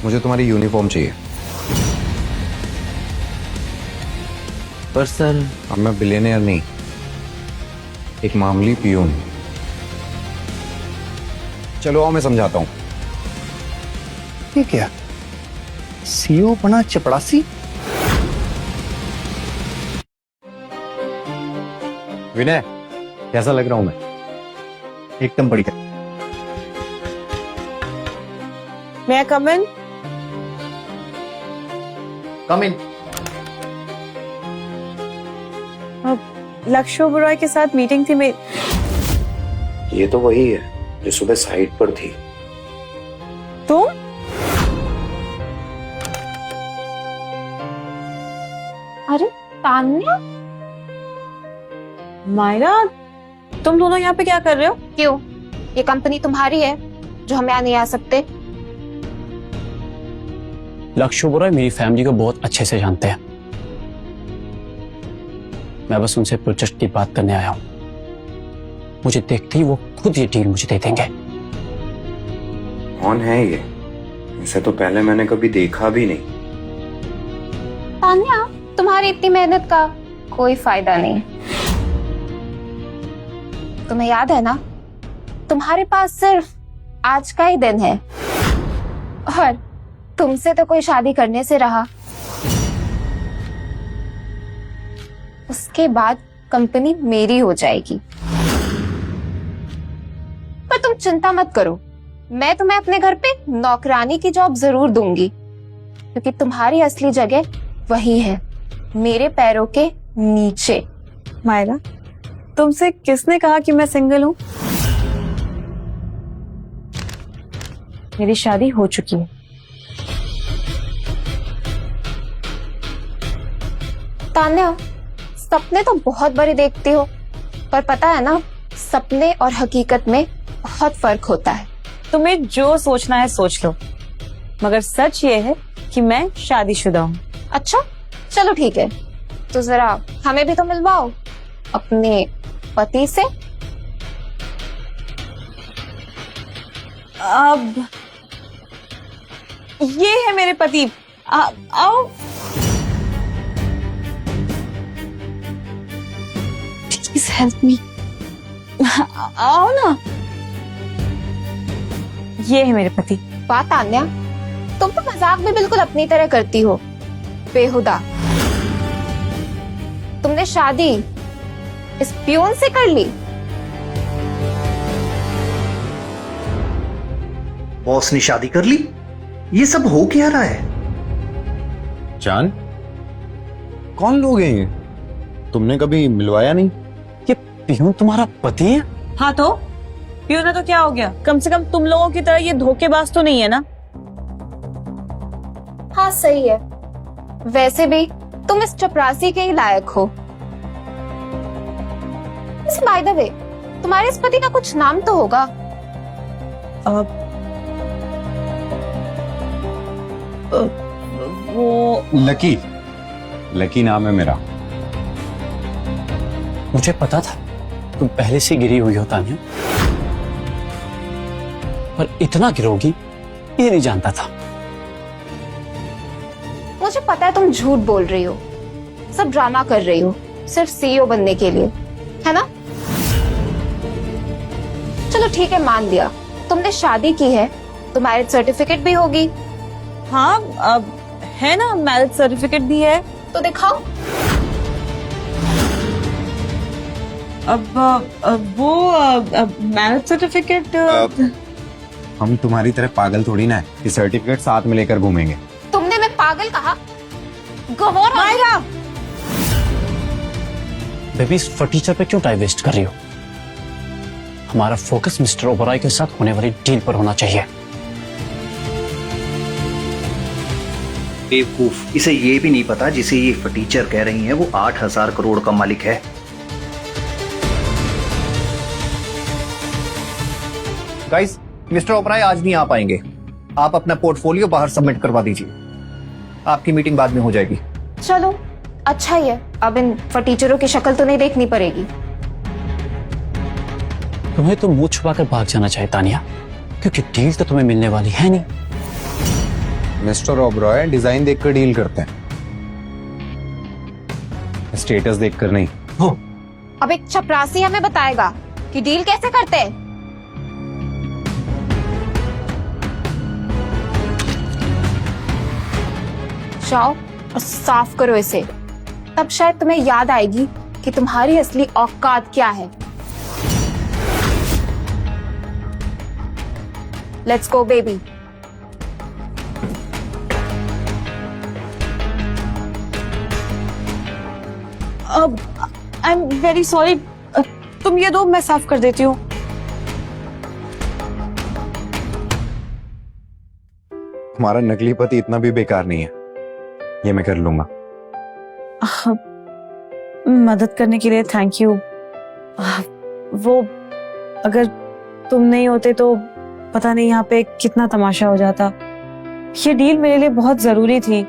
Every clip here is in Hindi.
मुझे तुम्हारी यूनिफॉर्म चाहिए। पर सर, अब मैं बिलियनियर नहीं, एक मामूली पियून। चलो आओ मैं समझाता हूं। ये क्या, सीईओ बना चपड़ासी? विनय, कैसा लग रहा हूं मैं? एकदम बढ़िया। May I come in? कम इन। लक्ष्य ओबेरॉय के साथ मीटिंग थी मेरी। ये तो वही है जो सुबह साइट पर थी। तुम? अरे तान्या, मायरा, तुम दोनों यहाँ पे क्या कर रहे हो? क्यों? ये कंपनी तुम्हारी है जो हम यहाँ नहीं आ सकते? लक्ष्य ओबेरॉय मेरी फैमिली को बहुत अच्छे से जानते हैं। मैं बस उनसे प्रोजेक्ट की बात करने आया हूं। मुझे देखते ही वो खुद ये डील मुझे दे देंगे। कौन है ये? इसे तो पहले मैंने कभी देखा भी नहीं। तान्या, तुम्हारी इतनी मेहनत का कोई फायदा नहीं। तुम्हें याद है ना, तुम्हारे पास सिर्फ आज का ही दिन है और तुमसे तो कोई शादी करने से रहा। उसके बाद कंपनी मेरी हो जाएगी। पर तुम चिंता मत करो, मैं तुम्हें अपने घर पे नौकरानी की जॉब जरूर दूंगी, क्योंकि तुम्हारी असली जगह वही है, मेरे पैरों के नीचे। मायरा, तुमसे किसने कहा कि मैं सिंगल हूँ? मेरी शादी हो चुकी है। तान्या, सपने तो बहुत बड़े देखती हो, पर पता है ना, सपने और हकीकत में बहुत फर्क होता है। तुम्हें जो सोचना है सोच लो, मगर सच ये है कि मैं शादीशुदा हूँ। अच्छा, चलो ठीक है, तो जरा हमें भी तो मिलवाओ अपने पति से। अब ये है मेरे पति। आओ। Please help me. आओ ना। ये है मेरे पति। वाह तान्या, तुम तो मजाक भी बिल्कुल अपनी तरह करती हो, बेहुदा। तुमने शादी इस पियून से कर ली? बॉस ने शादी कर ली? ये सब हो क्या रहा है? जान, कौन लोग हैं ये? तुमने कभी मिलवाया नहीं? ये पियून तुम्हारा पति है? हाँ तो पियून है तो क्या हो गया? कम से कम तुम लोगों की तरह ये धोखेबाज तो नहीं है ना? हाँ सही है, वैसे भी तुम इस चपरासी के ही लायक हो। बाय द वे, तुम्हारे इस पति का कुछ नाम तो होगा? वो लकी। लकी नाम है मेरा। मुझे पता था तुम पहले से गिरी हुई हो तान्या, पर इतना गिरोगी ये नहीं जानता था। मुझे पता है तुम झूठ बोल रही हो, सब ड्रामा कर रही हो, सिर्फ सीईओ बनने के लिए, है ना? चलो ठीक है, मान लिया तुमने शादी की है, तो मैरिज सर्टिफिकेट भी होगी। हाँ, अब है ना, मैरिज सर्टिफिकेट भी है। तो दिखाओ। अब वो मैरिज सर्टिफिकेट। हम तुम्हारी तरह पागल थोड़ी ना है कि सर्टिफिकेट साथ में लेकर घूमेंगे। तुमने मैं पागल कहा? गौर मायरा, बेबी इस फर्नीचर पे क्यों टाइम वेस्ट कर रही हो? हमारा फोकस मिस्टर ओबेरॉय के साथ होने वाली डील पर होना चाहिए। बेवकूफ, इसे ये भी नहीं पता जिसे ये फटीचर कह रही हैं वो 8,000 करोड़ का मालिक है। गाइस, मिस्टर ओबेरॉय आज नहीं आ पाएंगे। आप अपना पोर्टफोलियो बाहर सबमिट करवा दीजिए, आपकी मीटिंग बाद में हो जाएगी। चलो अच्छा ही है, अब इन फटीचरों की शक्ल तो नहीं देखनी पड़ेगी। तुम्हें तो मुंह छुपाकर भाग जाना चाहिए तानिया, क्योंकि डील तो तुम्हें मिलने वाली है नहीं। मिस्टर ओबरॉय डिजाइन देखकर डील करते हैं, स्टेटस देखकर नहीं। अब एक चपरासी हमें बताएगा कि डील कैसे करते हैं। जाओ और साफ करो इसे, तब शायद तुम्हें याद आएगी कि तुम्हारी असली औकात क्या है। Let's go baby. अब आई एम वेरी सॉरी, तुम ये दो, मैं साफ कर देती हूँ। हमारा नकली पति इतना भी बेकार नहीं है, ये मैं कर लूंगा। मदद करने के लिए थैंक यू। वो अगर तुम नहीं होते तो पता नहीं यहाँ पे कितना तमाशा हो जाता। ये डील मेरे लिए बहुत जरूरी थी,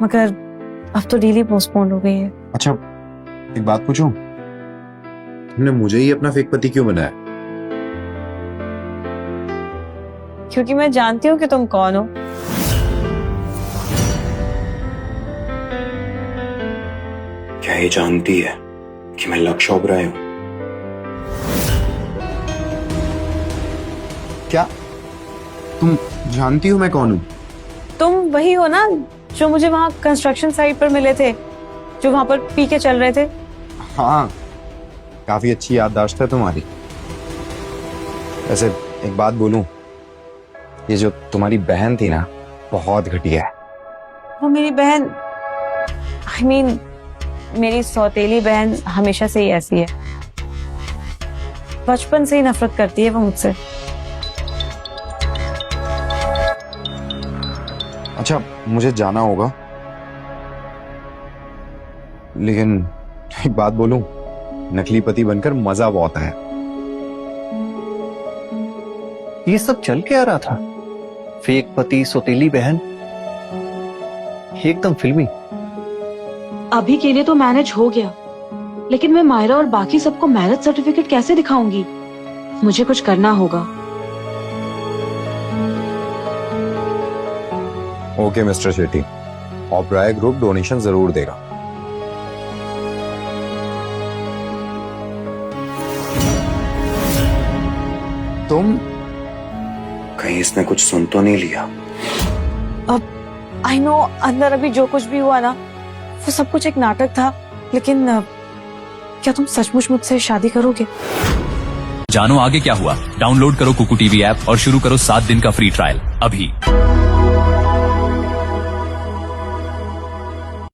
मगर अब तो डील ही पोस्टपोन हो गई है। अच्छा एक बात पूछूं, तुमने मुझे ही अपना फेक पति क्यों बनाया? क्योंकि मैं जानती हूँ कि तुम कौन हो। क्या ये जानती है कि मैं लक्ष्य ओबराय हूं? क्या तुम जानती हो मैं कौन हूं? तुम वही हो ना जो मुझे वहाँ कंस्ट्रक्शन साइट पर मिले थे, जो वहां पर पी के चल रहे थे। हाँ, काफी अच्छी याददाश्त है तुम्हारी। वैसे एक बात बोलूं, ये जो तुम्हारी बहन थी ना, बहुत घटिया है। वो मेरी बहन, आई मीन मेरी सौतेली बहन हमेशा से ही ऐसी है। बचपन से ही नफरत करती है वो मुझसे। अच्छा मुझे जाना होगा, लेकिन एक बात बोलूं, नकली पति बनकर मजा बहुत आया। ये सब चल क्या रहा था? फेक पति, सौतेली बहन, एकदम फिल्मी। अभी के लिए तो मैनेज हो गया, लेकिन मैं मायरा और बाकी सबको मैरिज सर्टिफिकेट कैसे दिखाऊंगी? मुझे कुछ करना होगा। Okay mister Shetty, Oberoi group donation जरूर देगा। तुम कहीं इसने कुछ सुन तो नहीं लिया? अब आई नो अंदर अभी जो कुछ भी हुआ ना, वो सब कुछ एक नाटक था, लेकिन क्या तुम सचमुच मुझसे शादी करोगे? जानो आगे क्या हुआ? डाउनलोड करो कुकू टीवी ऐप और शुरू करो 7 दिन का फ्री ट्रायल अभी।